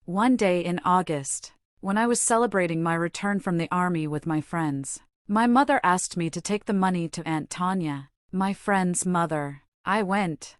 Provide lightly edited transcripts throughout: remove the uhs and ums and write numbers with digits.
One day in August, when I was celebrating my return from the army with my friends, my mother asked me to take the money to Aunt Tanya, my friend's mother. I went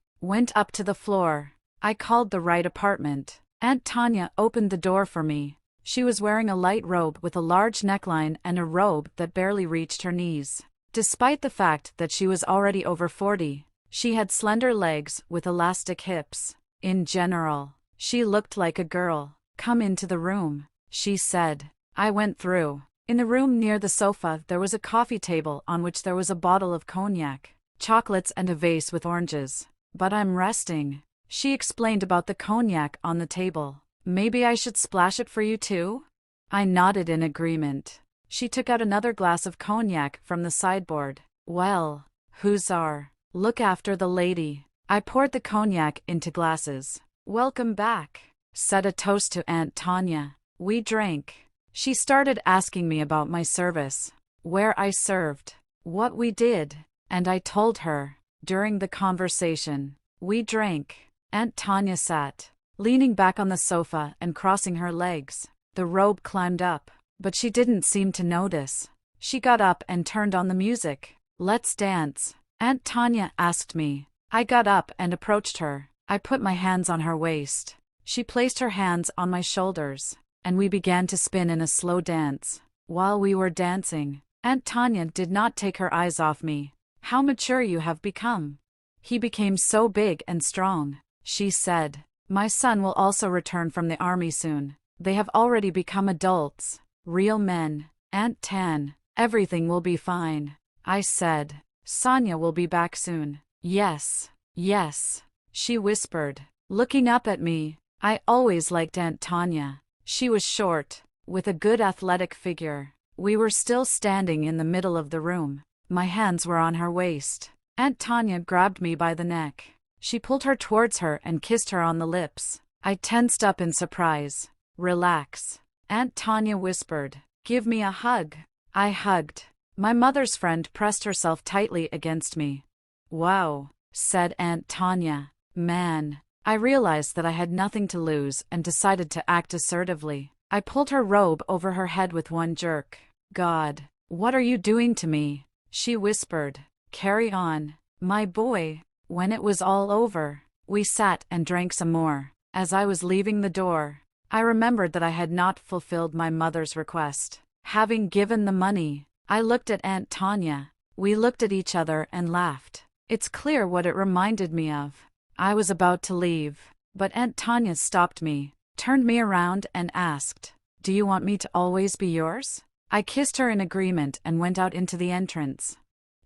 up to the floor. I called the right apartment. Aunt Tanya opened the door for me. She was wearing a light robe with a large neckline and a robe that barely reached her knees. Despite the fact that she was already over 40, she had slender legs with elastic hips. In general, she looked like a girl. "Come into the room," she said. I went through. In the room near the sofa there was a coffee table on which there was a bottle of cognac, chocolates and a vase with oranges. "But I'm resting," she explained about the cognac on the table. "Maybe I should splash it for you too?" I nodded in agreement. She took out another glass of cognac from the sideboard. "Well, Hussar, look after the lady." I poured the cognac into glasses. "Welcome back," said a toast to Aunt Tanya. We drank. She started asking me about my service, where I served, what we did, and I told her. During the conversation, we drank. Aunt Tanya sat, leaning back on the sofa and crossing her legs. The robe climbed up, but she didn't seem to notice. She got up and turned on the music. "Let's dance," Aunt Tanya asked me. I got up and approached her. I put my hands on her waist. She placed her hands on my shoulders, and we began to spin in a slow dance. While we were dancing, Aunt Tanya did not take her eyes off me. "How mature you have become. He became so big and strong," she said. "My son will also return from the army soon. They have already become adults, real men. Aunt Tan, everything will be fine," I said. "Sonia will be back soon." "Yes, yes," she whispered, looking up at me. I always liked Aunt Tanya. She was short, with a good athletic figure. We were still standing in the middle of the room. My hands were on her waist. Aunt Tanya grabbed me by the neck. She pulled her towards her and kissed her on the lips. I tensed up in surprise. "Relax," Aunt Tanya whispered. "Give me a hug." I hugged. My mother's friend pressed herself tightly against me. "Wow," said Aunt Tanya. "Man." I realized that I had nothing to lose and decided to act assertively. I pulled her robe over her head with one jerk. "God, what are you doing to me?" she whispered. "Carry on, my boy." When it was all over, we sat and drank some more. As I was leaving the door, I remembered that I had not fulfilled my mother's request. Having given the money, I looked at Aunt Tanya. We looked at each other and laughed. It's clear what it reminded me of. I was about to leave, but Aunt Tanya stopped me, turned me around and asked, "Do you want me to always be yours?" I kissed her in agreement and went out into the entrance.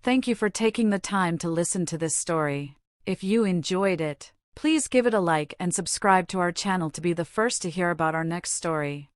Thank you for taking the time to listen to this story. If you enjoyed it, please give it a like and subscribe to our channel to be the first to hear about our next story.